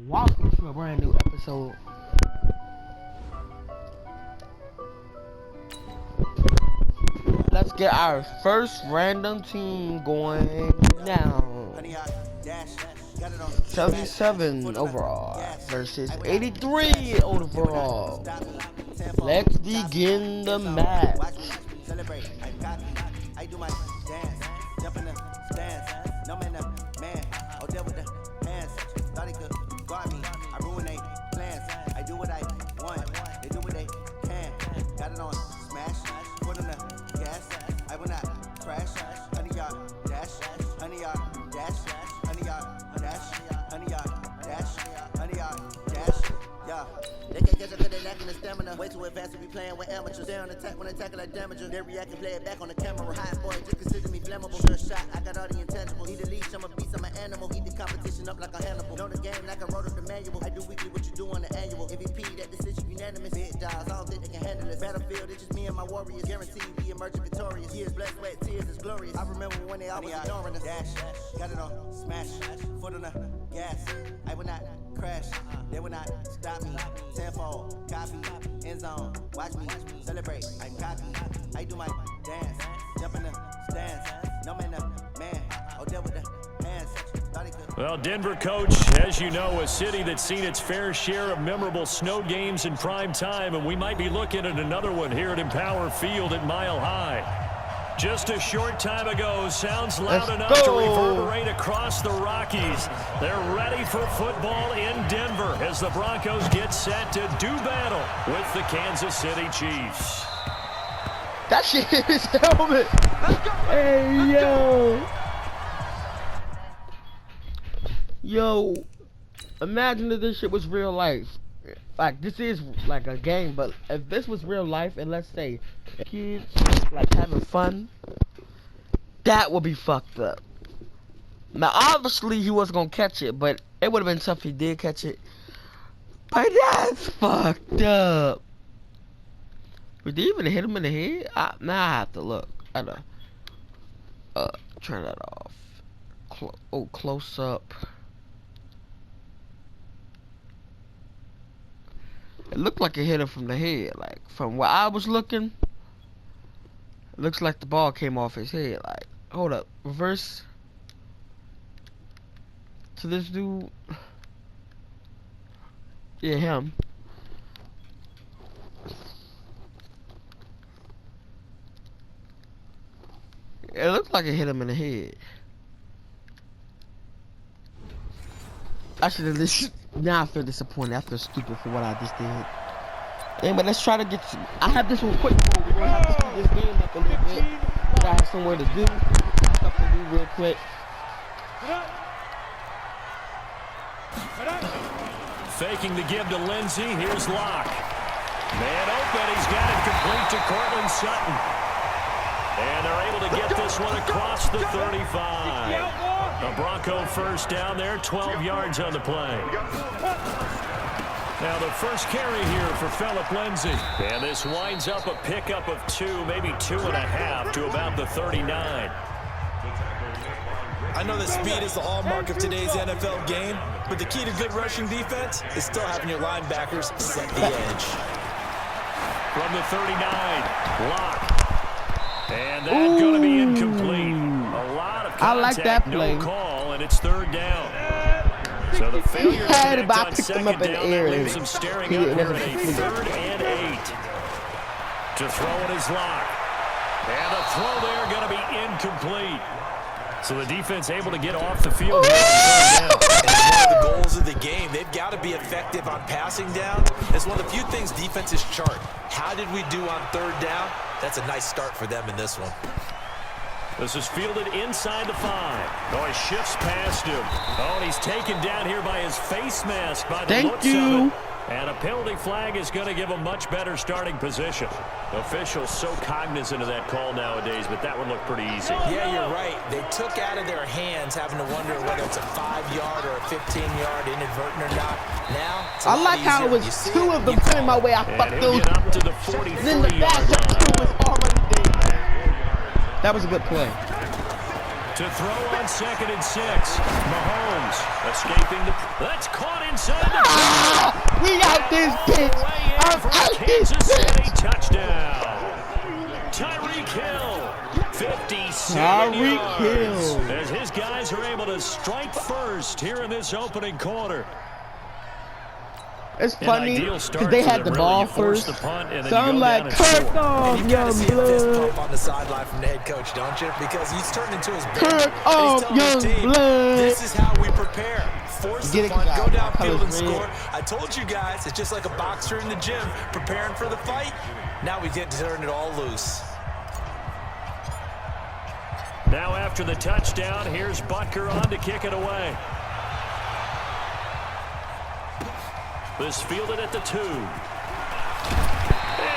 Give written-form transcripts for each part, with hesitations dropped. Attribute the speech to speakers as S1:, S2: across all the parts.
S1: Welcome to a brand new episode. Let's get our first random team going now. 77 overall versus 83 overall. Let's begin the match. I do my dance, jump in the stands, no man, man, oh there with the hands, thought he could guard me, I ruin they plans, I do what I want, they do what they can, got it on smash, put on the gas, I will not crash, honey yard dash, honey yard dash, honey yard dash, honey yard dash, honey yard dash, yeah. They can't catch up cause they lacking the stamina. Way too advanced to be playing with amateurs. They on attack when they tackle like damage. They react and play it back on the camera. Hot boy, just consider me flammable. First shot, I got all the intangibles. Need a leash, I'm a beast, I'm an animal. Eat the competition up like a Hannibal. Know the game like I wrote up the manual. I do weekly what you do on the annual. MVP, that decision unanimous. Big dogs, I don't think they can handle it. Battlefield, it's just me and my warriors. Guaranteed we emerging victorious. Years, blood, sweat, tears, it's glorious. I remember when they always ignoring us. Dash, got it on smash, foot on the gas. I will not crash, they will not stop me. Tenfold, copy, end zone, watch me celebrate. I'm cocky, I do my dance, jump in the stands, no man, man, oh there with the hands.
S2: Well, Denver, coach, as you know, a city that's seen its fair share of memorable snow games in prime time, and we might be looking at another one here at Empower Field at Mile High. Just a short time ago, sounds loud enough to reverberate across the Rockies. They're ready for football in Denver as the Broncos get set to do battle with the Kansas City Chiefs.
S1: That shit hit his helmet. Hey, yo. Yo, imagine if this shit was real life. Like, this is like a game, but if this was real life, and let's say kids like having fun, that would be fucked up. Now, obviously, he wasn't gonna catch it, but it would have been tough if he did catch it. But that's fucked up. Did he even hit him in the head? Now I have to look. I know. Turn that off. Close up. It looked like it hit him from the head. Like, from where I was looking, it looks like the ball came off his head. Like, hold up. Reverse to this dude. Yeah, him. It looked like it hit him in the head. I should have listened. Now I feel disappointed. I feel stupid for what I just did. Anyway, let's try to get. I have this one quick. We're gonna have to speed this game up a little bit. I have somewhere to do. Stuff to do real quick.
S2: Faking the give to Lindsey. Here's Locke. Man open. He's got it complete to Cortland Sutton. And they're able to get this one across the 35. A Bronco first down there, 12 yards on the play. Now the first carry here for Phillip Lindsay. And this winds up a pickup of 2, maybe 2.5 to about the 39.
S3: I know that speed is the hallmark of today's NFL game, but the key to good rushing defense is still having your linebackers set the edge.
S2: From the 39, Locke. And that's going to be incomplete. A lot of contact,
S1: I like that play.
S2: No call, and it's third down. So the failure to connect on second down, that leaves him staring up here at a 3rd and 8. To throw it is Locke. And the throw there going to be incomplete. So the defense able to get off the field here on 3rd down.
S3: It's one of the goals of the game. They've got to be effective on passing down. It's one of the few things defenses chart. How did we do on 3rd down? That's a nice start for them in this one.
S2: This is fielded inside the 5. Oh, he shifts past him. Oh, and he's taken down here by his face mask by the looks of it. And a penalty flag is going to give a much better starting position. Officials so cognizant of that call nowadays, but that one looked pretty easy.
S3: Yeah, you're right. They took out of their hands having to wonder whether it's a 5-yard or a 15-yard inadvertent or not. Now,
S1: I like how it was 2 of them coming my way. I fucked those.
S2: Up to the 43
S1: then the back 2 was already there. That was a good play.
S2: To To throw on 2nd and 6. Mahomes escaping the... That's caught inside the...
S4: We got this bitch.
S2: For a Kansas City touchdown. Tyreek Hill. 57 yards. As his guys are able to strike first here in this opening quarter.
S4: It's funny because they had the ball first. So I'm like, Kirk off, young blood.
S3: On the sideline from the head coach, don't you? Because he's turned into his
S4: Kirk off, young blood.
S3: This is how we prepare. Force the punt, go downfield and score. I told you guys, it's just like a boxer in the gym preparing for the fight. Now we get to turn it all loose.
S2: Now after the touchdown, here's Butker on to kick it away. This fielded at the 2. And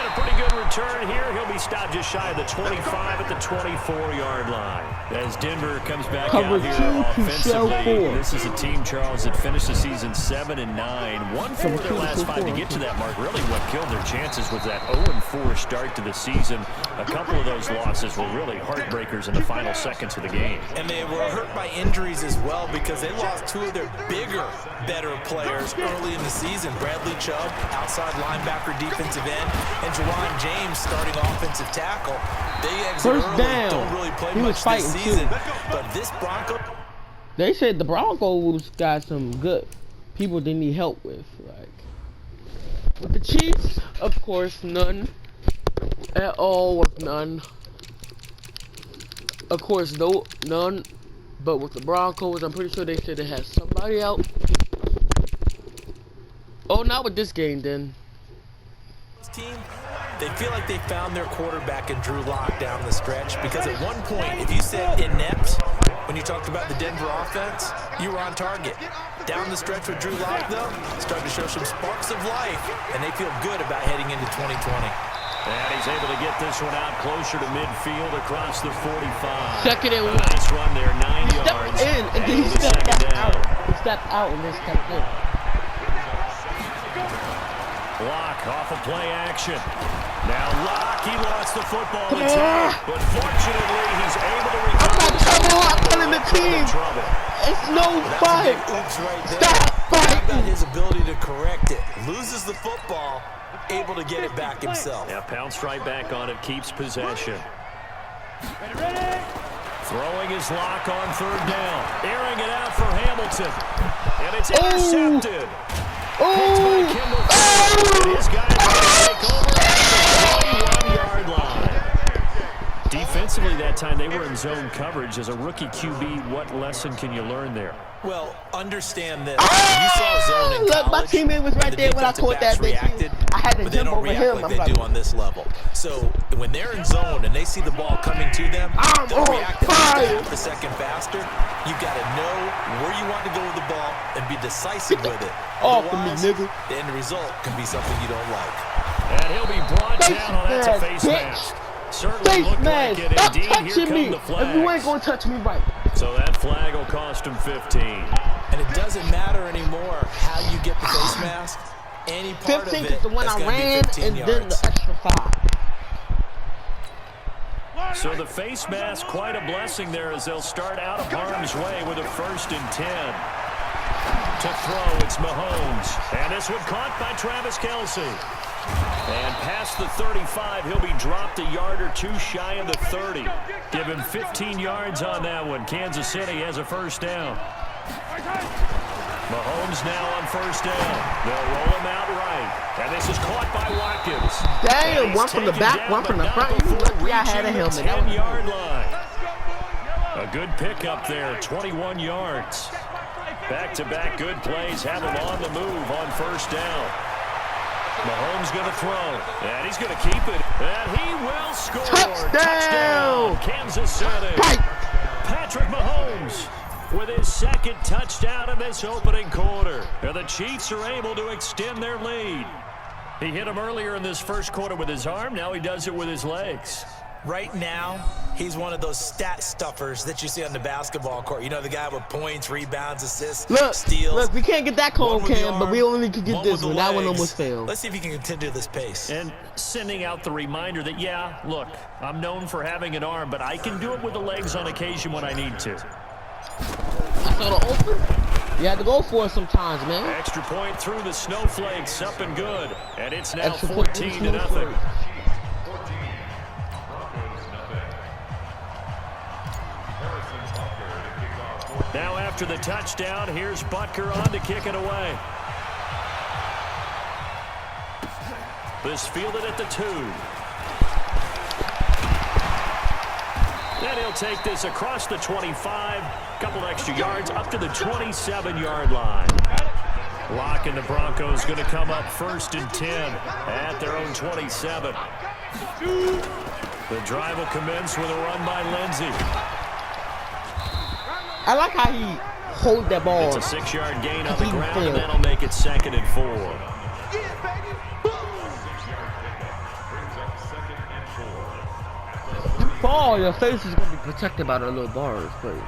S2: a pretty good return here. He'll be stopped just shy of the 25 at the 24-yard line. As Denver comes back out here offensively, this is a team, Charles, that finished the season 7-9. 1-4 their last 5 to get to that mark. Really what killed their chances was that 0-4 start to the season. A couple of those losses were really heartbreakers in the final seconds of the game.
S3: And they were hurt by injuries as well because they lost 2 of their bigger, better players early in the season. Bradley Chubb, outside linebacker, defensive end, and Jawan James, starting offensive tackle. They exit early, don't really play much this season. But this Bronco...
S4: They said the Broncos got some good people they need help with. Like, with the Chiefs, of course, none. At all with none. Of course, no, none. But with the Broncos, I'm pretty sure they said they had somebody out. Oh, not with this game, then.
S3: Team, they feel like they found their quarterback in Drew Lock down the stretch, because at one point, if you said inept when you talked about the Denver offense, you were on target. Down the stretch with Drew Lock, though, starting to show some sparks of life, and they feel good about heading into 2020.
S2: And he's able to get this one out closer to midfield across the 45.
S4: Second and 1.
S2: Nice run there, 9 yards.
S4: In, and then he stepped out. He stepped out and then stepped in.
S2: Lock off of play action. Now Lock, he lost the football attack, but fortunately he's able to recover.
S4: I'm telling the team, it's no fight. Stop fighting.
S3: His ability to correct it, loses the football, able to get it back himself.
S2: Yeah, pounced right back on it, keeps possession. Throwing his Lock on 3rd down, airing it out for Hamilton, and it's intercepted. His guys are going to take over at the 21-yard line. Defensively that time, they were in zone coverage. As a rookie QB, what lesson can you learn there?
S3: Well, understand this. You saw zone in college.
S4: Look, my teammate was right there when I caught that bitch. I had to jump over him.
S3: Like they do on this level. So when they're in zone and they see the ball coming to them, they'll react at the second faster. You've got to know where you want to go with the ball and be decisive with it.
S4: Off of me, nigga.
S3: The end result can be something you don't like.
S2: And he'll be brought down on that's a face mask. Certainly looked like it.
S4: Stop
S2: Indeed,
S4: touching me if you ain't gonna touch me right.
S2: So that flag will cost him 15.
S3: And it doesn't matter anymore how you get the face mask. Any part
S4: 15
S3: of it
S4: is the one I ran, and
S3: yards.
S4: then the extra 5.
S2: So the face mask, quite a blessing there, as they'll start out of harm's way with a 1st and 10. To throw, it's Mahomes. And this one caught by Travis Kelce. And past the 35, he'll be dropped a yard or 2 shy of the 30. Give him 15 yards on that one. Kansas City has a 1st down. Mahomes now on 1st down. They'll roll him out right. And this is caught by Watkins.
S4: Damn, one from the back, one from the front. You lucky I had a helmet.
S2: 10-yard line. A good pickup there, 21 yards. Back-to-back good plays have him on the move on 1st down. Mahomes going to throw, and he's going to keep it, and he will score. Touchdown, Kansas City. Patrick Mahomes with his 2nd touchdown in this opening quarter. And the Chiefs are able to extend their lead. He hit him earlier in this 1st quarter with his arm. Now he does it with his legs.
S3: Right now, he's one of those stat stuffers that you see on the basketball court. You know, the guy with points, rebounds, assists, steals.
S4: Look, we can't get that call, Cam, but we only could get this one. That one almost failed.
S3: Let's see if he can continue this pace.
S2: And sending out the reminder that, yeah, look, I'm known for having an arm, but I can do it with the legs on occasion when I need to.
S4: I saw the open. You had to go for it sometimes, man.
S2: Extra point through the snowflakes, up and good. And it's now
S4: Extra point
S2: 14-0. Now after the touchdown, here's Butker on to kick it away. This fielded at the 2. Then he'll take this across the 25. Couple extra yards up to the 27-yard line. Locke and the Broncos going to come up 1st and 10 at their own 27. The drive will commence with a run by Lindsey.
S4: I like how he hold that ball.
S2: It's a 6-yard gain on the ground, and that'll make it 2nd and 4.
S4: Fall, your face is going to be protected by the little bars, but it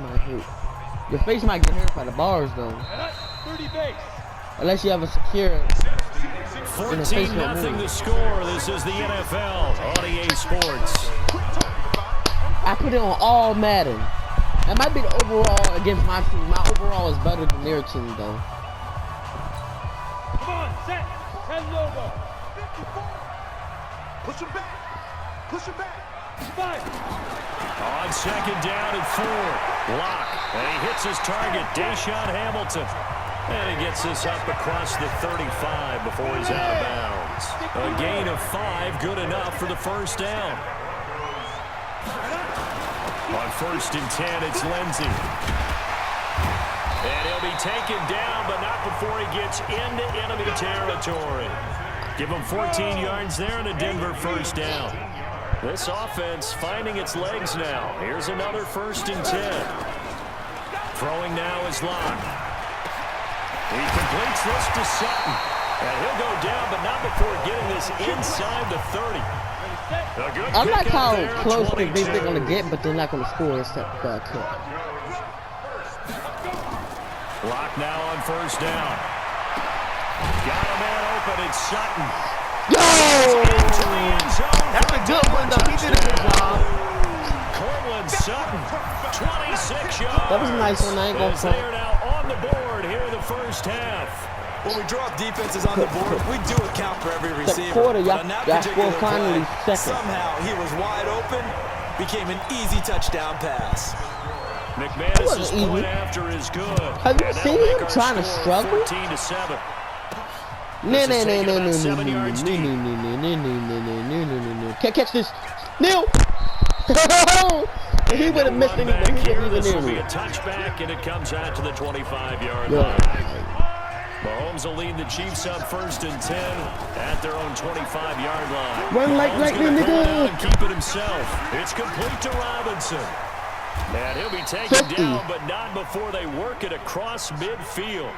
S4: might hurt. Your face might get hurt by the bars, though. Unless you have a secure.
S2: 14-0 the score. This is the NFL on EA Sports.
S4: I put it on all Madden. That might be the overall against my team. My overall is better than their team, though.
S5: Come on, set. 10 over. Push him back. Push him back. 5.
S2: On 2nd down and 4. Locke. And he hits his target, Deshaun Hamilton. And he gets this up across the 35 before he's out of bounds. A gain of 5, good enough for the 1st down. On 1st and 10, it's Lindsey. And he'll be taken down, but not before he gets into enemy territory. Give him 14 yards there and a Denver 1st down. This offense finding its legs now. Here's another 1st and 10. Throwing now is Locke. He completes this to Sutton. And he'll go down, but not before getting this inside the 30.
S4: I like how close they think they're going to get, but they're not going to score except kick.
S2: Locke now on 1st down. Got a man open, it's Sutton.
S4: Yo! That's a good one, though. He did a good job.
S2: Cortland Sutton, 26 yards.
S4: That was a nice one. I ain't going to
S2: They are now on the board here in the 1st half.
S3: When we drop defenses on the board, we do account for every receiver.
S4: Quarter,
S3: but on that particular
S4: finally
S3: play,
S4: second.
S3: somehow he was wide open, became an easy touchdown pass.
S2: McManus's point after is good.
S4: Have you seen him trying to struggle?
S2: 14-7.
S4: No. Can't catch this. No. He would have missed anyway. He wasn't
S2: This
S4: even
S2: will be
S4: near
S2: a
S4: me.
S2: touchback, and it comes out to the 25-yard line. Mahomes will lead the Chiefs up 1st and 10 at their own 25-yard line.
S4: Run like lightning, nigga.
S2: And keep it himself. It's complete to Robinson. And he'll be taken
S4: 50.
S2: down, but not before they work it across midfield.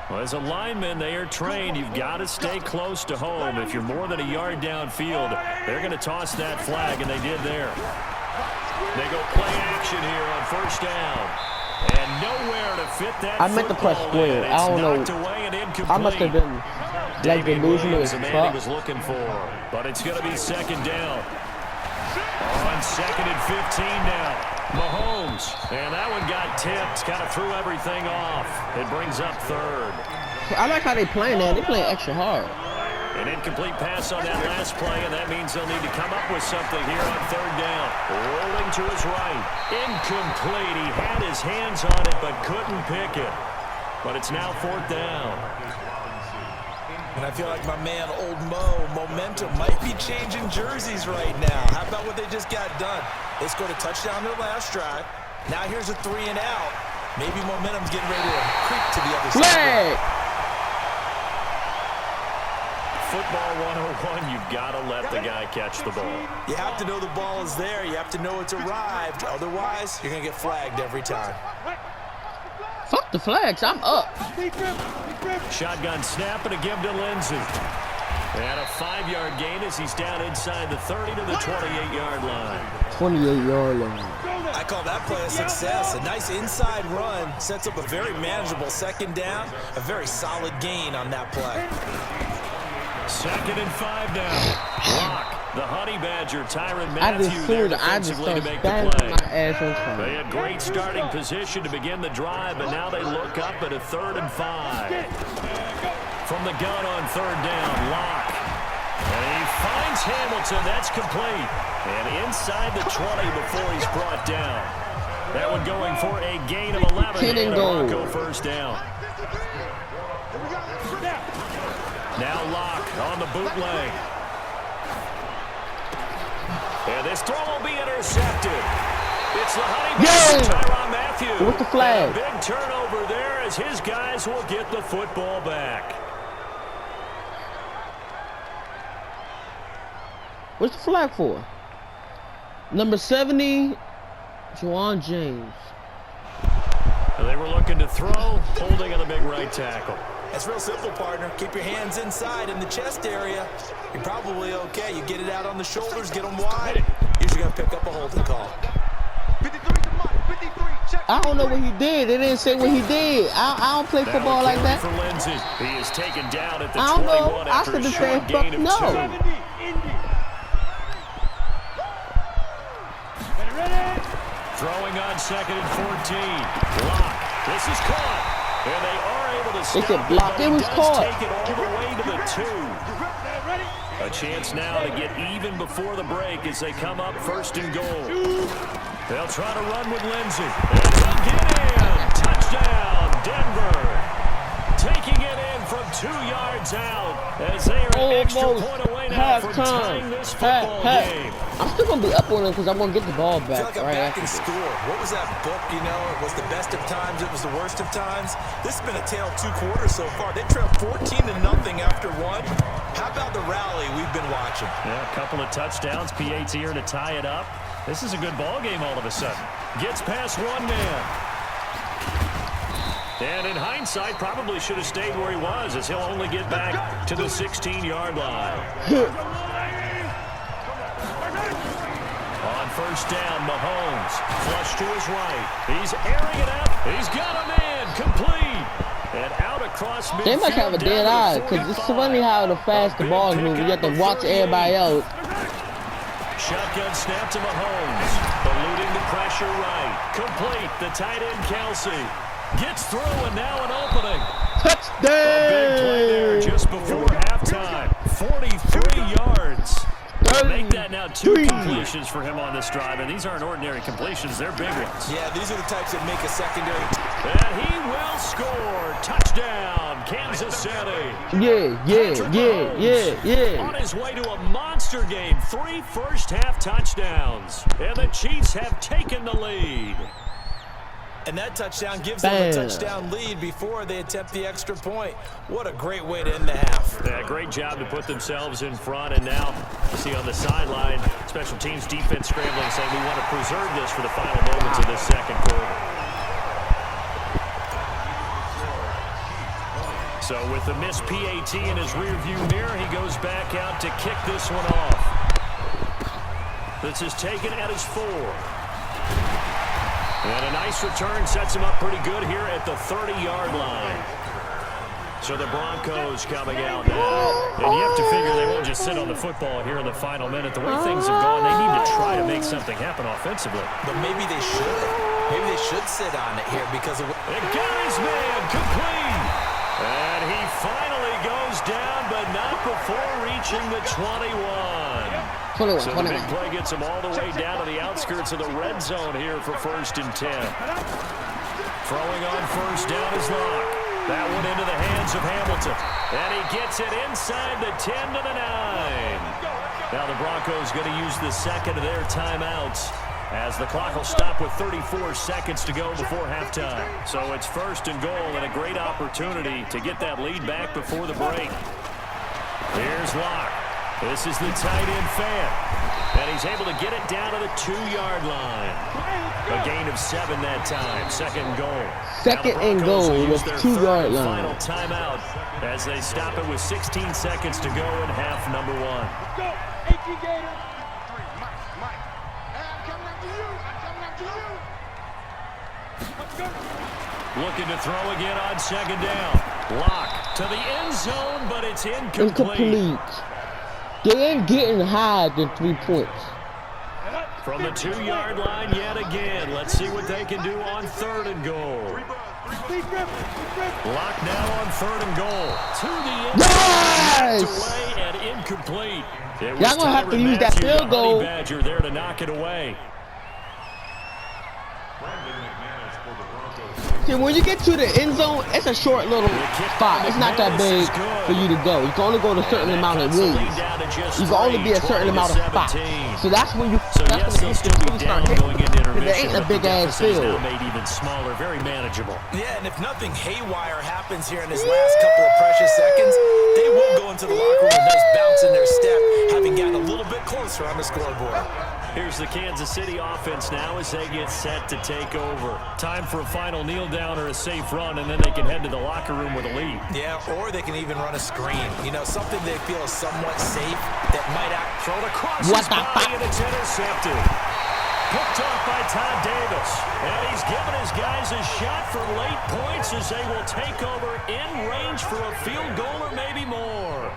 S2: Well, as a lineman, they are trained. You've got to stay close to home. If you're more than a yard downfield, they're going to toss that flag, and they did there. They go play action here on 1st down. And nowhere to fit that.
S4: I meant to press square. I don't know. I must have been like the losing of his
S2: truck. Was looking for, but it's going to be 2nd down. On 2nd and 15 now. Mahomes, and that one got tipped, kind of threw everything off. It brings up 3rd.
S4: I like how they playing that. They playing extra hard.
S2: An incomplete pass on that last play, and that means they'll need to come up with something here on 3rd down. Rolling to his right. Incomplete. He had his hands on it, but couldn't pick it. But it's now 4th down.
S3: And I feel like my man, Old Mo, momentum might be changing jerseys right now. How about what they just got done? They scored a touchdown their last drive. Now here's a 3 and out. Maybe momentum's getting ready to creep to the other side.
S2: Football 101, you've got to let the guy catch the ball.
S3: You have to know the ball is there. You have to know it's arrived. Otherwise, you're going to get flagged every time.
S4: Fuck the flags. I'm up.
S2: Shotgun snap and a give to Lindsey. And a 5-yard gain as he's down inside the 30 to the 28-yard line.
S4: 28-yard line.
S3: I call that play a success. A nice inside run sets up a very manageable second down. A very solid gain on that play.
S2: 2nd and 5 now. Lock. The Honey Badger, Tyrann
S4: I
S2: Mathieu
S4: just
S2: there
S4: threw it. I just
S2: defensively to
S4: started
S2: make the
S4: banging
S2: play.
S4: my ass on fire.
S2: They had great starting position to begin the drive, but now they look up at a 3rd and 5. From the gun on 3rd down, Lock. And he finds Hamilton. That's complete. And inside the 20 before he's brought down. That one going for a gain of 11 and a Bronco 1st down. Now Lock on the bootleg. And this throw will be intercepted. It's the Honey Badger, Tyrann Mathieu.
S4: With the flag.
S2: And a big turnover there as his guys will get the football back.
S4: What's the flag for? Number 70, Juwan James.
S2: And they were looking to throw, holding on the big right tackle.
S3: That's real simple, partner. Keep your hands inside in the chest area. You're probably okay. You get it out on the shoulders, get them wide. Usually going to pick up a holding call.
S5: 53 to Mike. 53. Check.
S4: I don't know what he did. They didn't say what he did. I don't play football like that.
S2: For Lindsey. He is taken down at the
S4: I don't know.
S2: 21
S4: I
S2: after
S4: should
S2: a
S4: have
S2: short
S4: said
S2: gain
S4: fuck
S2: of
S4: no.
S5: 70. Indy. Ready.
S2: Throwing on 2nd and 14. Block. This is caught. And they are able to stop
S4: said block.
S2: but
S4: It was
S2: does
S4: caught.
S2: take it all the way to the 2.
S5: Ready.
S2: A chance now to get even before the break as they come up 1st and goal. They'll try to run with Lindsey. And they'll get in. Touchdown, Denver. Taking it in from 2 yards out as they are an extra point away now from tying this football game.
S4: I'm still going to be up on him because I'm going to get the ball
S3: I feel
S4: back
S3: like I'm
S4: right
S3: back
S4: after
S3: in
S4: this.
S3: school. What was that book, you know? It was the best of times. It was the worst of times. This has been a tale of 2 quarters so far. They trailed 14-0 after 1. How about the rally we've been watching?
S2: Yeah, a couple of touchdowns. PAT here to tie it up. This is a good ball game all of a sudden. Gets past one man. And in hindsight, probably should have stayed where he was as he'll only get back to the 16-yard line. On 1st down, Mahomes. Flush to his right. He's airing it out. He's got a man. Complete. And out across midfield.
S4: They must have a dead eye because it's funny how the fast the ball moves. You have to watch everybody else.
S2: Shotgun snap to Mahomes. Eluding the pressure right. Complete. The tight end, Kelsey. Gets through and now an opening.
S4: Touchdown!
S2: A big play there just before halftime. 43 yards. Make that now 2 completions for him on this drive, and these aren't ordinary completions. They're big ones.
S3: Yeah, these are the types that make a secondary.
S2: And he will score. Touchdown, Kansas City.
S4: Yeah.
S2: On his way to a monster game. 3 first-half touchdowns. And the Chiefs have taken the lead.
S3: And that touchdown gives them a touchdown lead before they attempt the extra point. What a great way to end the half.
S2: Yeah, great job to put themselves in front. And now you see on the sideline, special teams defense scrambling, saying we want to preserve this for the final moments of this 2nd quarter. So with the missed PAT in his rearview mirror, he goes back out to kick this one off. This is taken at his 4. And a nice return sets him up pretty good here at the 30-yard line. So the Broncos coming out now. And you have to figure they won't just sit on the football here in the final minute. The way things have gone, they need to try to make something happen offensively.
S3: But maybe they should. Maybe they should sit on it here because of what...
S2: And got his man complete. And he finally goes down, but not before reaching the 21. So the big play gets him all the way down to the outskirts of the red zone here for 1st and 10. Throwing on 1st down is Lock. That one into the hands of Hamilton. And he gets it inside the 10 to the 9. Now the Broncos going to use the 2nd of their timeouts as the clock will stop with 34 seconds to go before halftime. So it's 1st and goal and a great opportunity to get that lead back before the break. Here's Lock. This is the tight end fan. And he's able to get it down to the 2-yard line. A gain of 7 that time. Second and goal.
S4: Second and goal with 2-yard line.
S2: Final timeout as they stop it with 16 seconds to go in half number 1.
S5: Let's go. 18 Gator. Mike. I'm coming after you. Let's go.
S2: Looking to throw again on second down. Lock to the end zone, but it's incomplete.
S4: They ain't getting higher than 3 points.
S2: From the 2-yard line yet again. Let's see what they can do on third and goal. Lock now on third and goal. To the end zone.
S4: Nice!
S2: Away and incomplete.
S4: Y'all gonna have to use that field goal.
S2: Badger there to knock it away.
S4: See, when you get to the end zone, it's a short little spot. It's not that big for you to go. You can only go to a certain amount of rooms. You can only be a certain amount of spots. So that's when you. That's when the Houston start hitting. Because there ain't a big ass field.
S2: Made even smaller, very manageable.
S3: Yeah, and if nothing haywire happens here in his last couple of precious seconds, they will go into the locker room with a nice bounce in their step, having gotten a little bit closer on the scoreboard.
S2: Here's the Kansas City offense now as they get set to take over. Time for a final kneel down or a safe run, and then they can head to the locker room with a lead.
S3: Yeah, or they can even run a screen. You know, something they feel is somewhat safe that might act thrown across his body, and it's intercepted. Picked off by Todd Davis. And he's given his guys a shot for late points as they will take over in range for a field goal or maybe more.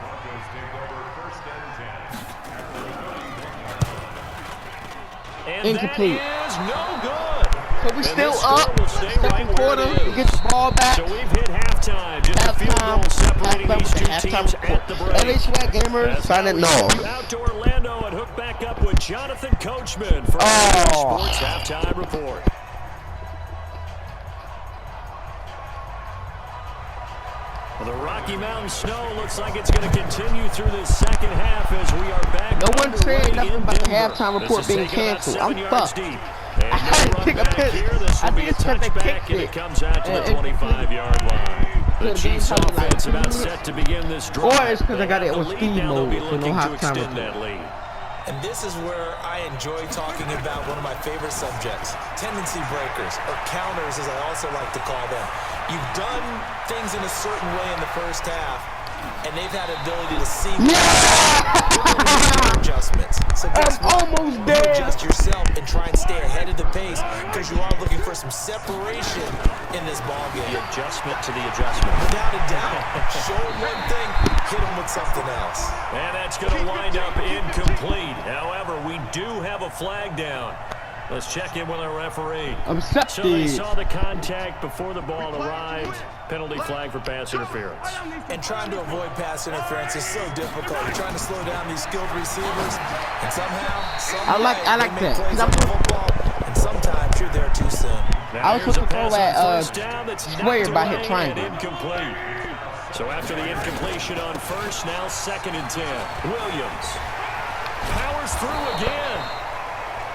S3: And
S4: incomplete.
S2: That is no good.
S4: So we still up. Second quarter, we get the ball back.
S2: So we've hit halftime. Just a field goal separating these two teams at the break.
S4: LA Swag Gamers signing off.
S2: Out to Orlando and hook back up with Jonathan Coachman for Sports Halftime Report. Well, the Rocky Mountain snow looks like it's going to continue through the second half as we are back.
S4: No one said nothing about the halftime report being canceled. I'm fucked. I had to pick a pitch. I think it's because they kicked it.
S2: It comes out to the 25-yard line. The Chiefs offense about set to begin this drive.
S4: Or it's because I got it on speed mode, so no halftime report.
S3: And this is where I enjoy talking about one of my favorite subjects, tendency breakers, or counters as I also like to call them. You've done things in a certain way in the first half, and they've had the ability to see adjustments. So guess what?
S4: Almost
S3: You
S4: there.
S3: adjust yourself and try and stay ahead of the pace because you are looking for some separation in this ballgame.
S2: The adjustment to the adjustment.
S3: Without a doubt. Show them one thing, hit them with something else.
S2: And that's going to wind up incomplete. However, we do have a flag down. Let's check in with our referee. So they saw the contact before the ball arrived. Penalty flag for pass interference.
S3: And trying to avoid pass interference is so difficult. You're trying to slow down these skilled receivers, and somehow,
S4: I like that.
S3: Plays on the football, and sometimes you're there too soon.
S4: I was supposed to throw at Sawyer by hit triangle.
S2: Incomplete. So after the incompletion on first, now 2nd and 10. Williams powers through again.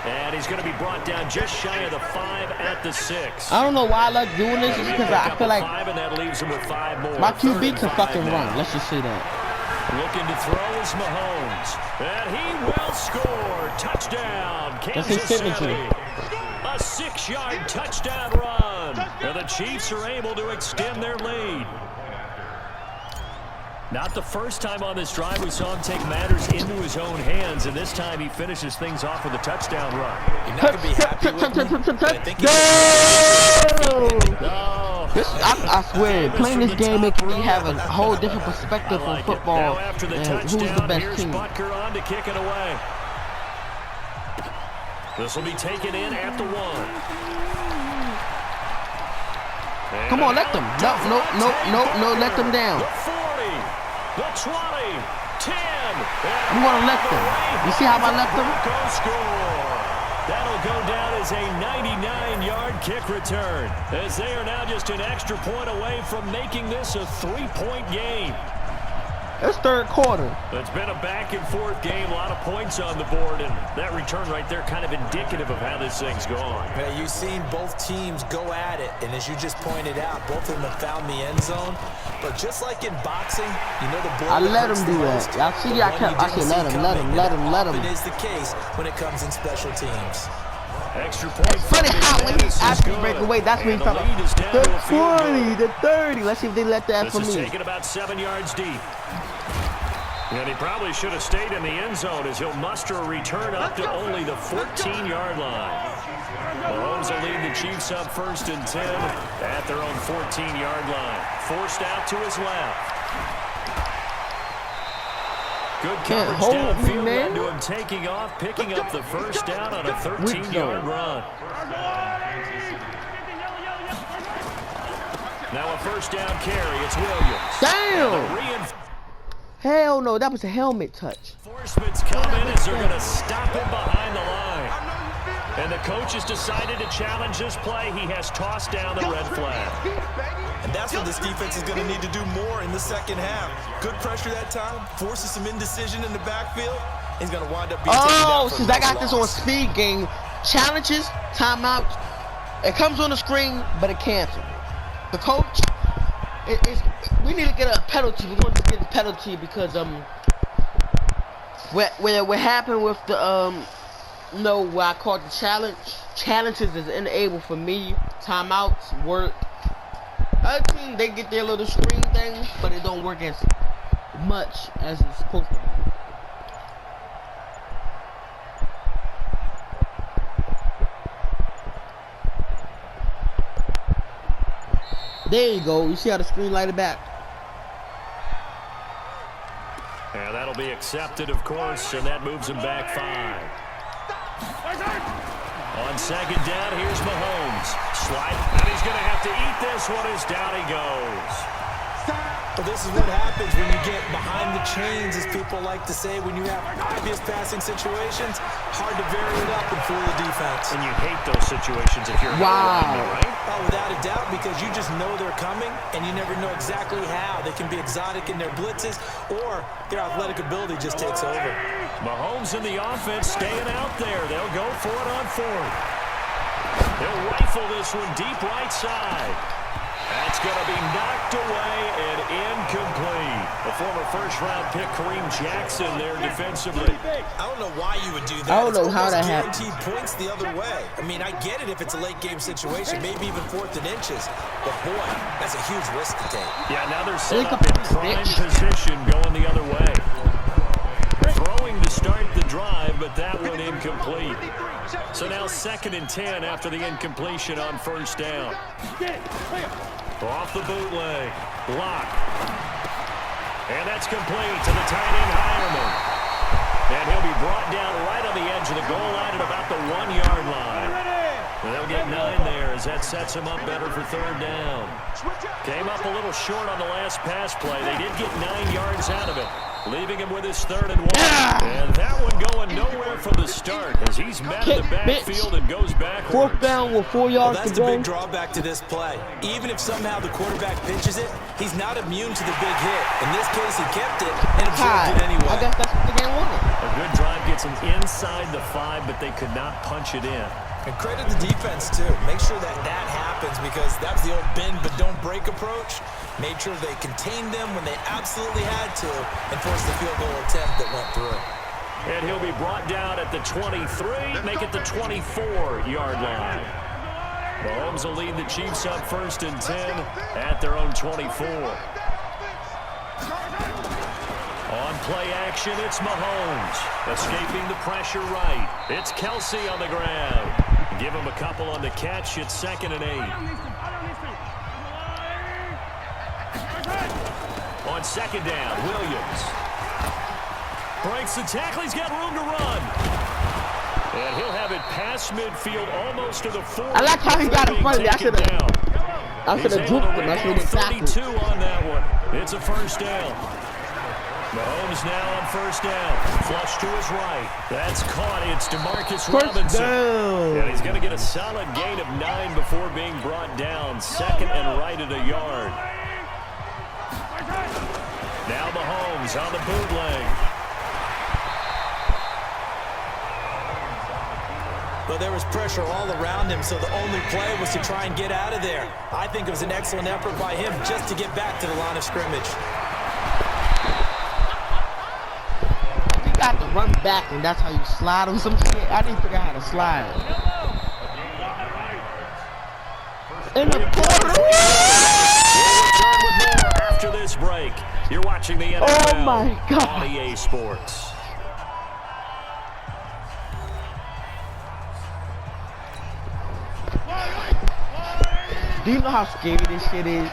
S2: And he's going to be brought down just shy of the 5 at the 6.
S4: I don't know why I like doing this. It's because I feel like
S2: 5, and that leaves him with 5 more.
S4: my QB can fucking run. Let's just say that.
S2: Looking to throw is Mahomes. And he will score. Touchdown, Kansas City. A 6-yard touchdown run. And the Chiefs are able to extend their lead. Not the first time on this drive we saw him take matters into his own hands, and this time he finishes things off with a touchdown run.
S3: You're not going to be happy with me, but I think
S4: I swear, playing this game makes me have a whole different perspective on football and who's the best team.
S2: Butker on to kick it away. This will be taken in at the 1.
S4: Come on, let them. No, let them down.
S2: The 20, 10.
S4: I'm going to let them. You see how I let them?
S2: That'll go down as a 99-yard kick return, as they are now just an extra point away from making this a 3-point game.
S4: It's third quarter.
S2: It's been a back-and-forth game, a lot of points on the board, and that return right there kind of indicative of how this thing's gone.
S3: Yeah, you've seen both teams go at it, and as you just pointed out, both of them have found the end zone. But just like in boxing, you know the blow
S4: I let him do that. Y'all see, I said let him.
S3: It is the case when it comes in special teams.
S2: Extra point.
S4: Funny how when he after break away, that's when he talking about the 20, the 30. Let's see if they let that for me.
S2: This is taken about 7 yards deep. And he probably should have stayed in the end zone as he'll muster a return up to only the 14-yard line. Mahomes will lead the Chiefs up 1st and 10 at their own 14-yard line. Forced out to his left. Good coverage downfield led to him taking off, picking up the first down on a 13-yard run. Now a first down carry. It's Williams.
S4: Damn! Hell no, that was a helmet touch.
S2: Reinforcements come in as they're going to stop him behind the line. And the coach has decided to challenge this play. He has tossed down the red flag.
S3: And that's what this defense is going to need to do more in the second half. Good pressure that time, forces some indecision in the backfield. He's going to wind up being taken down.
S4: Since I got this on speed game, challenges, timeouts, it comes on the screen, but it cancels. The coach, we need to get a penalty. We want to get a penalty because what happened with the what I call the challenges is enabled for me. Timeouts work. Other team, they get their little screen thing, but it don't work as much as it's supposed to. There you go. You see how the screen lighted back?
S2: Yeah, that'll be accepted, of course, and that moves him back 5. On second down, here's Mahomes. Slide, and he's going to have to eat this one as down he goes.
S3: Well, this is what happens when you get behind the chains, as people like to say, when you have obvious passing situations. Hard to vary it up and fool the defense.
S2: And you hate those situations if you're right?
S3: Oh, without a doubt, because you just know they're coming, and you never know exactly how. They can be exotic in their blitzes, or their athletic ability just takes over.
S2: Mahomes and the offense staying out there. They'll go for it on 4th. They'll rifle this one deep right side. That's going to be knocked away and incomplete. The former first-round pick, Kareem Jackson, there defensively.
S3: I don't know why you would do that.
S4: I don't know how that happened.
S3: Guaranteed points the other way. I mean, I get it if it's a late-game situation, maybe even 4th and inches. But, boy, that's a huge risk to take.
S2: Yeah, now they're set up in prime position going the other way. Throwing to start the drive, but that one incomplete. So now 2nd and 10 after the incompletion on 1st down. Off the bootleg. Block. And that's complete to the tight end, Hireman. And he'll be brought down right on the edge of the goal line at about the 1-yard line. And they'll get 9 there as that sets him up better for 3rd down. Came up a little short on the last pass play. They did get 9 yards out of it, leaving him with his 3rd and 1. And that one going nowhere from the start as he's met in the backfield and goes backwards.
S4: 4th down with 4 yards to go.
S3: That's the big drawback to this play. Even if somehow the quarterback pitches it, he's not immune to the big hit. In this case, he kept it and absorbed it anyway.
S4: I guess that's what the game wanted.
S2: A good drive gets him inside the 5, but they could not punch it in.
S3: And credit the defense, too. Make sure that happens because that's the old bend but don't break approach. Made sure they contained them when they absolutely had to and forced the field goal attempt that went through.
S2: And he'll be brought down at the 23, make it the 24-yard line. Mahomes will lead the Chiefs up 1st and 10 at their own 24. On play action, it's Mahomes. Escaping the pressure right. It's Kelsey on the ground. Give him a couple on the catch. It's 2nd and 8. On 2nd down, Williams. Breaks the tackle. He's got room to run. And he'll have it past midfield almost to the 40.
S4: I like how he got in front of me. I should have drooped him. I should have tackled.
S2: 32 on that one. It's a 1st down. Mahomes now on 1st down. Flush to his right. That's caught. It's DeMarcus Robinson. And he's going to get a solid gain of 9 before being brought down. 2nd and right at a yard. Now Mahomes on the bootleg.
S3: But there was pressure all around him, so the only play was to try and get out of there. I think it was an excellent effort by him just to get back to the line of scrimmage.
S4: You got to run back, and that's how you slide on some shit. I didn't figure out how to slide. In the corner.
S2: We'll return with more after this break. You're watching the NFL
S4: Oh my God.
S2: on EA Sports.
S4: Do you know how scary this shit is?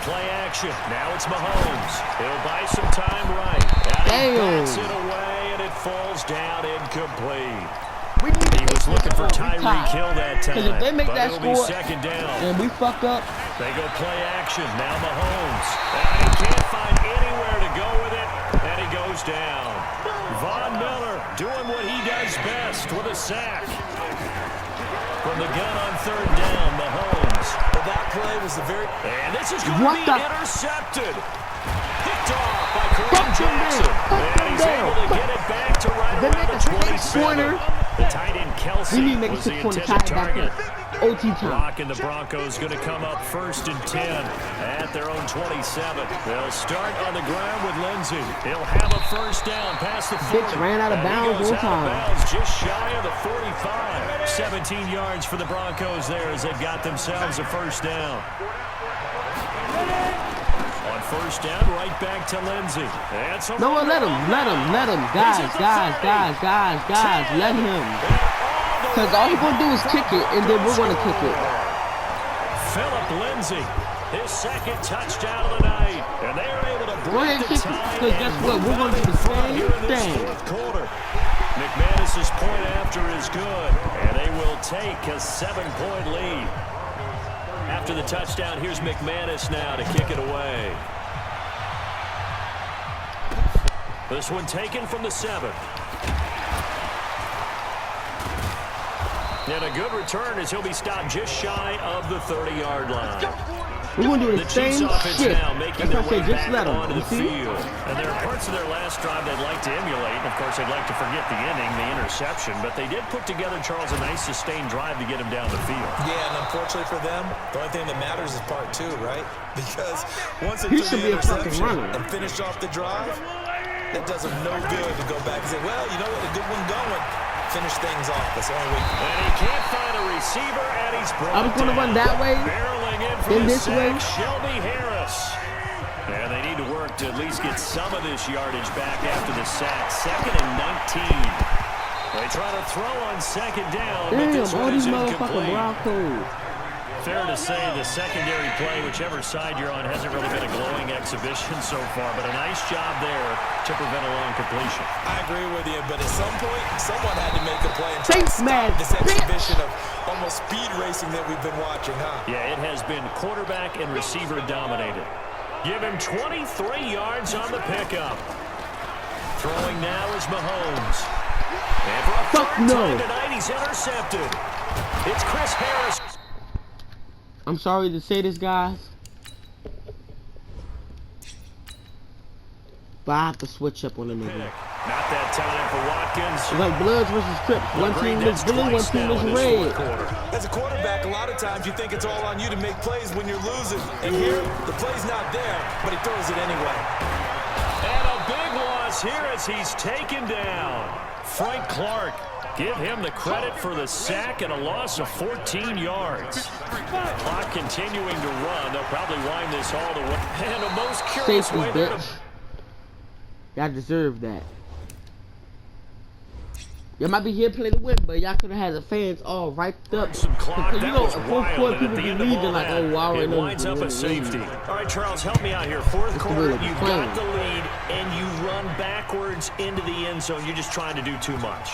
S2: Play action. Now it's Mahomes. He'll buy some time right.
S4: Damn.
S2: He backs it away, and it falls down incomplete.
S4: We need to
S2: He was looking for
S4: tie.
S2: Tyreek Hill that time.
S4: Because if they make
S2: but
S4: that
S2: it'll be
S4: score,
S2: second down.
S4: and we fuck up,
S2: They go play action. Now Mahomes. And he can't find anywhere to go with it, and he goes down. Von Miller doing what he does best with a sack. From the gun on third down, Mahomes.
S3: But that play was the very...
S2: And this is going to
S4: What
S2: be
S4: the-
S2: intercepted. Picked off by Kareem Jackson. And he's able to get it back to right
S4: They
S2: around
S4: make
S2: the
S4: a
S2: 27. The tight end
S4: we
S2: Kelsey
S4: need to make a
S2: was the
S4: 6-point
S2: intended
S4: tie back
S2: target.
S4: up. OT time.
S2: Rock and the Broncos going to come up 1st and 10 at their own 27. They'll start on the ground with Lindsey. He'll have a first down past the 40.
S4: Bitch ran out of
S2: And he
S4: bounds
S2: goes
S4: one
S2: out of
S4: time.
S2: bounds just shy of the 45. 17 yards for the Broncos there as they've got themselves a first down. On first down, right back to Lindsey. That's a
S4: No one, let him. Guys, let him. Because all he's going to do is kick it, and then we're going to kick it.
S2: Philip Lindsay, his second touchdown of the night. And they are able to
S4: Go ahead
S2: break
S4: and
S2: the
S4: kick it.
S2: tie.
S4: Because guess what? We're going to do the same
S2: Here in this
S4: thing.
S2: fourth quarter. McManus's point after is good. And they will take a 7-point lead. After the touchdown, here's McManus now to kick it away. This one taken from the 7. And a good return as he'll be stopped just shy of the 30-yard line.
S4: We're going to do
S2: The
S4: the
S2: Chiefs
S4: same
S2: offense
S4: shit.
S2: now making
S4: That's
S2: their
S4: why I
S2: way
S4: say just
S2: back
S4: let him.
S2: onto
S4: You
S2: the
S4: see?
S2: field. And there are parts of their last drive they'd like to emulate. And of course, they'd like to forget the inning, the interception. But they did put together, Charles, a nice sustained drive to get him down the field.
S3: Yeah, and unfortunately for them, the only thing that matters is part 2, right? Because once they
S4: He
S3: took
S4: should
S3: the
S4: be a fucking
S3: interception
S4: runner.
S3: and finished off the drive, that does them no good to go back and say, well, you know what, a good one going. Finish things off. That's the only way.
S2: And he can't find a receiver, and he's brought
S4: I was going to
S2: down.
S4: run that way,
S2: Barreling in for
S4: then
S2: the
S4: this
S2: sack,
S4: way.
S2: Shelby Harris. And they need to work to at least get some of this yardage back after the sack. 2nd and 19. They try to throw on second down, but
S4: Damn,
S2: this
S4: all
S2: one is
S4: these motherfucking
S2: incomplete.
S4: Broncos.
S2: Fair to say the secondary play, whichever side you're on, hasn't really been a glowing exhibition so far, but a nice job there to prevent a long completion.
S3: I agree with you, but at some point, someone had to make a play and try to
S4: Thanks,
S3: stop
S4: man.
S3: this exhibition of almost speed racing that we've been watching, huh?
S2: Yeah, it has been quarterback and receiver dominated. Give him 23 yards on the pickup. Throwing now is Mahomes. And for a
S4: Fuck
S2: third
S4: no.
S2: time tonight, he's intercepted. It's Chris Harris.
S4: I'm sorry to say this, guys, but I have to switch up on the nigga.
S2: Not that time for Watkins.
S4: It's like Bloods versus Crips. One team looks blue, one team looks red.
S3: As a quarterback, a lot of times you think it's all on you to make plays when you're losing. And here, the play's not there, but he throws it anyway.
S2: And a big loss here as he's taken down. Frank Clark. Give him the credit for the sack and a loss of 14 yards. Clock continuing to run. They'll probably wind this all the way. And a most curious
S4: Safety,
S2: way there to...
S4: bitch. Y'all deserve that. Y'all might be here playing the whip, but y'all could have had the fans all wiped up.
S2: Some clock.
S4: You
S2: That
S4: know,
S2: was
S4: at
S2: wild.
S4: fourth
S2: And
S4: people
S2: at the
S4: be
S2: end of
S4: leaving
S2: all
S4: like,
S2: that,
S4: oh, wow,
S2: it winds up a safety. All right, Charles, help me out here. Fourth quarter,
S4: really
S2: you've
S4: playing.
S2: got the lead, and you run backwards into the end zone. You're just trying to do too much.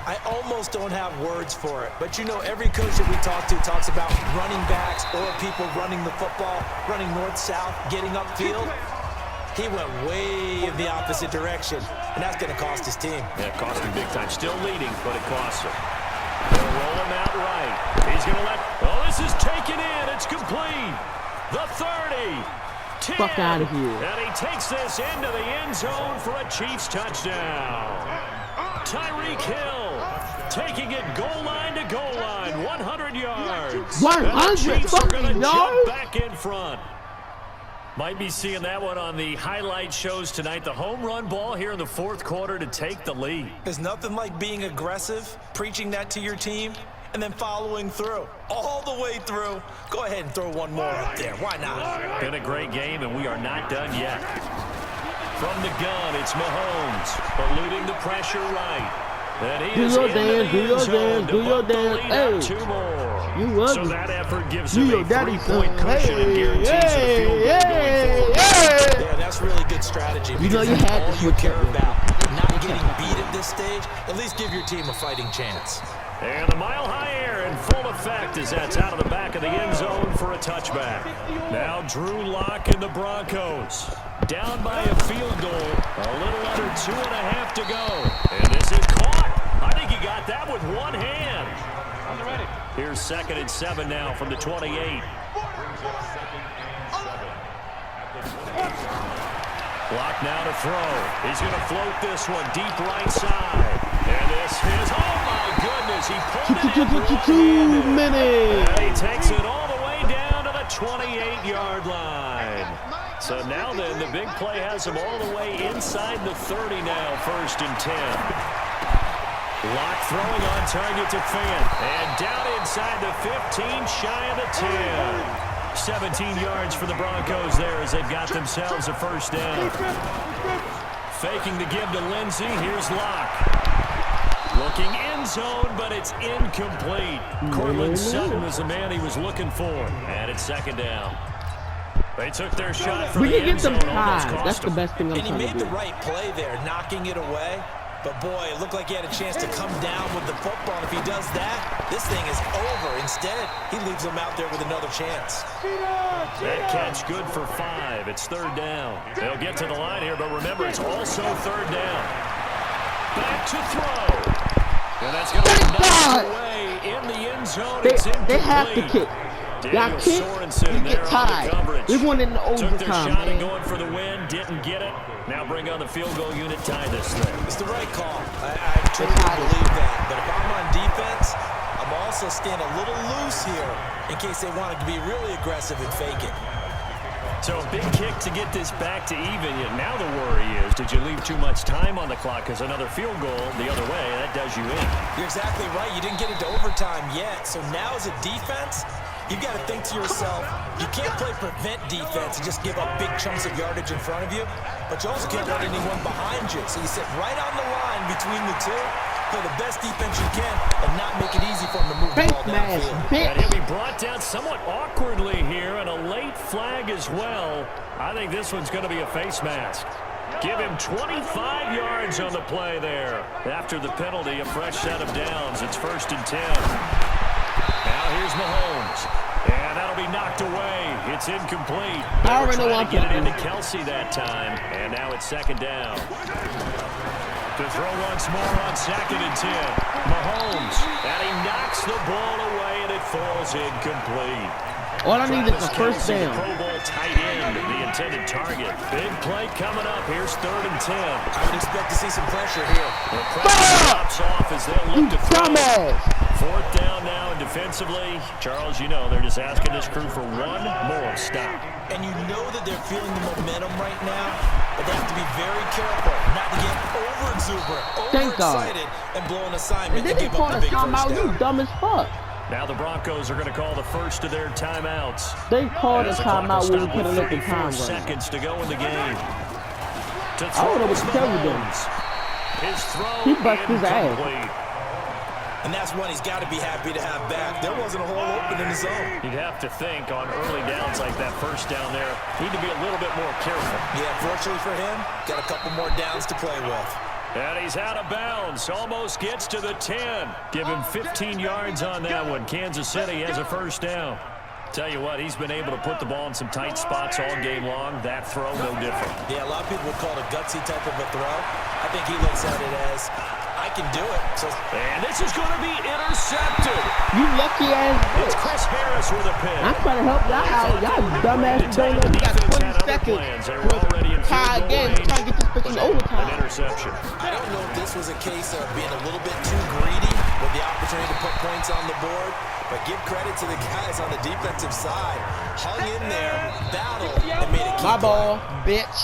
S3: I almost don't have words for it. But, you know, every coach that we talk to talks about running backs or people running the football, running north-south, getting upfield. He went way in the opposite direction, and that's going to cost his team.
S2: Yeah, it cost him big time. Still leading, but it costs him. They'll roll him out right. He's going to let... Oh, this is taken in. It's complete. The 30.
S4: Fuck out of here.
S2: And he takes this into the end zone for a Chiefs touchdown. Tyreek Hill taking it goal line to goal line, 100 yards.
S4: 100 fucking yards?
S2: Back in front. Might be seeing that one on the highlight shows tonight. The home run ball here in the fourth quarter to take the lead.
S3: There's nothing like being aggressive, preaching that to your team, and then following through. All the way through. Go ahead and throw one more up there. Why not?
S2: Been a great game, and we are not done yet. From the gun, it's Mahomes, eluding the pressure right. And he is in the end zone to buck the lead out 2 more. So that effort gives him a 3-point cushion and guarantees a field goal going forward.
S3: Yeah, that's really good strategy.
S4: You know you had to
S3: all you
S4: switch
S3: care
S4: up.
S3: about. Not getting beat at this stage, at least give your team a fighting chance.
S2: And the mile-high air in full effect as that's out of the back of the end zone for a touchback. Now Drew Lock and the Broncos. Down by a field goal. A little under 2.5 to go. And this is caught. I think he got that with one hand. Here's 2nd and 7 now from the 28. Lock now to throw. He's going to float this one deep right side. And this is, oh my goodness, he pulled it in.
S4: 2 minutes.
S2: And he takes it all the way down to the 28-yard line. So now then, the big play has him all the way inside the 30 now, 1st and 10. Lock throwing on target to Fant. And down inside the 15, shy of the 10. 17 yards for the Broncos there as they've got themselves a first down. Faking the give to Lindsey. Here's Lock. Looking end zone, but it's incomplete. Cortland Sutton was the man he was looking for. And it's 2nd down. They took their shot from
S4: We
S2: the
S4: can
S2: end
S4: get them
S2: zone. Almost
S4: tied.
S2: cost
S4: That's the
S2: them.
S4: best thing I'm
S3: And he
S4: trying to
S3: made
S4: do.
S3: the right play there, knocking it away. But, boy, it looked like he had a chance to come down with the football. And if he does that, this thing is over. Instead, he leaves him out there with another chance.
S2: That catch good for 5. It's 3rd down. They'll get to the line here, but remember, it's also 3rd down. Back to throw. And that's going to be knocked away in the end zone. It's incomplete.
S4: They have to kick. Y'all kick, you get tied. We won in the
S2: Took their
S4: overtime,
S2: shot and
S4: man.
S2: going for the win, didn't get it. Now bring on the field goal unit, tie this thing.
S3: It's the right call. I truly believe that. But if I'm on defense, I'm also staying a little loose here in case they wanted to be really aggressive and fake it.
S2: So a big kick to get this back to even. Yet now the worry is, did you leave too much time on the clock? Because another field goal the other way, that does you in.
S3: You're exactly right. You didn't get into overtime yet. So now as a defense, you've got to think to yourself, you can't play prevent defense and just give up big chunks of yardage in front of you, but you also can't let anyone behind you. So you sit right on the line between the two, play the best defense you can, and not make it easy for them to move the ball downfield.
S2: And he'll be brought down somewhat awkwardly here, and a late flag as well. I think this one's going to be a face mask. Give him 25 yards on the play there. After the penalty, a fresh set of downs. It's 1st and 10. Now here's Mahomes. And that'll be knocked away. It's incomplete.
S4: I already know
S2: trying
S4: what
S2: to get it
S4: I'm
S2: into Kelsey that time. And now it's 2nd down. To throw once more on 2nd and 10. Mahomes. And he knocks the ball away, and it falls incomplete.
S4: All I need is a first
S2: Kelsey,
S4: down.
S2: the Pro Bowl tight end, the intended target. Big play coming up. Here's 3rd and 10.
S3: I would expect to see some pressure here.
S2: The pressure drops off as they'll look to throw.
S4: Dumbass.
S2: 4th down now, and defensively, Charles, you know, they're just asking this crew for one more stop.
S3: And you know that they're feeling the momentum right now, but they have to be very careful not to get over-exuberant, overexcited, and blow an assignment
S4: And
S3: and
S4: then they
S3: give
S4: call
S3: up
S4: a
S3: the big
S4: timeout.
S3: first
S4: You
S3: down.
S4: dumb as fuck.
S2: Now the Broncos are going to call the first of their timeouts.
S4: They called a
S2: As the clock
S4: timeout
S2: will
S4: when we
S2: stop
S4: could have
S2: with
S4: let the
S2: 34
S4: time run.
S2: seconds to go in the game. To
S4: I
S2: throw
S4: don't know what
S2: is
S4: to tell you then.
S2: Mahomes. His throw
S4: He busted his ass.
S2: incomplete.
S3: And that's one he's got to be happy to have back. There wasn't a hole open in the zone.
S2: You'd have to think on early downs like that first down there, need to be a little bit more careful.
S3: Yeah, fortunately for him, got a couple more downs to play with.
S2: And he's out of bounds, almost gets to the 10. Give him 15 yards on that one. Kansas City has a first down. Tell you what, he's been able to put the ball in some tight spots all game long. That throw, no different.
S3: Yeah, a lot of people would call it a gutsy type of a throw. I think he looks at it as, I can do it. So,
S2: and this is going to be intercepted.
S4: You lucky ass
S2: It's
S4: bitch.
S2: Chris Harris with a pick.
S4: I'm trying to help y'all out. Y'all dumbass don't know we got 20 seconds.
S2: plans. They were already in
S4: Tie
S2: field goal
S4: again.
S2: range,
S4: Trying to get this bitch in
S2: but an
S4: overtime.
S2: interception.
S3: I don't know if this was a case of being a little bit too greedy with the opportunity to put points on the board, but give credit to the guys on the defensive side. Hung in there, battled, and made it keep
S4: My ball,
S3: going.
S4: bitch.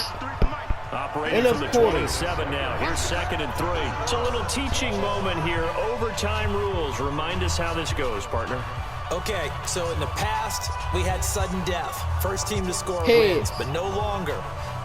S2: Operating from the 27 now. Here's 2nd and 3. It's a little teaching moment here. Overtime rules. Remind us how this goes, partner.
S3: Okay, so in the past, we had sudden death. First team to score
S4: Hey.
S3: wins, but no longer.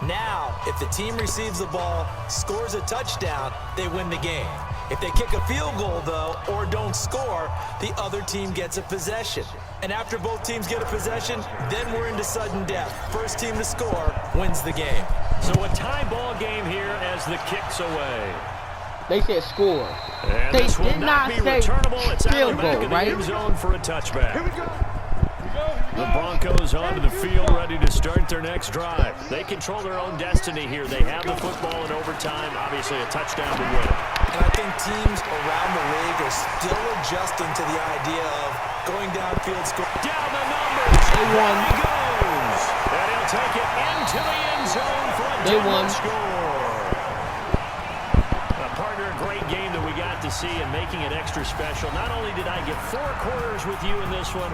S3: Now, if the team receives the ball, scores a touchdown, they win the game. If they kick a field goal, though, or don't score, the other team gets a possession. And after both teams get a possession, then we're into sudden death. First team to score wins the game.
S2: So a tie ball game here as the kick's away.
S4: They said score.
S2: And
S4: They
S2: this will
S4: did not
S2: be
S4: say
S2: returnable. It's out
S4: field
S2: of the back
S4: goal,
S2: of the
S4: right?
S2: end zone for a touchback.
S5: Here we go.
S2: The Broncos onto the field, ready to start their next drive. They control their own destiny here. They have the football in overtime. Obviously, a touchdown to win it.
S3: And I think teams around the league are still adjusting to the idea of going downfield, score.
S2: Down the numbers.
S4: They won.
S2: There he goes. And he'll take it into the end zone for a
S4: They
S2: two-run
S4: won.
S2: score. Partner, a great game that we got to see and making it extra special. Not only did I get 4 quarters with you in this one,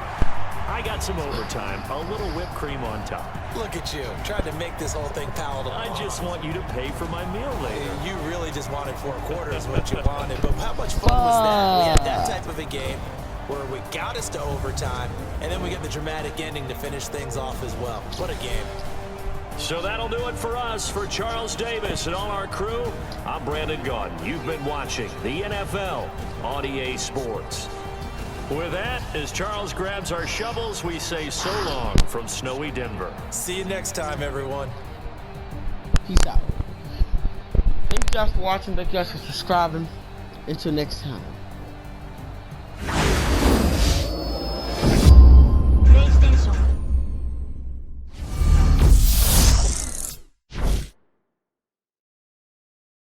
S2: I got some overtime, a little whipped cream on top.
S3: Look at you, trying to make this whole thing palatable.
S2: I just want you to pay for my meal later.
S3: You really just wanted 4 quarters, what you wanted. But how much fun was that? We had that type of a game where we got us to overtime, and then we get the dramatic ending to finish things off as well. What a game.
S2: So that'll do it for us. For Charles Davis and all our crew, I'm Brandon Gaudin. You've been watching the NFL on EA Sports. With that, as Charles grabs our shovels, we say so long from snowy Denver.
S3: See you next time, everyone.
S4: Peace out. Thank you guys for watching. Thank you guys for subscribing. Until next time.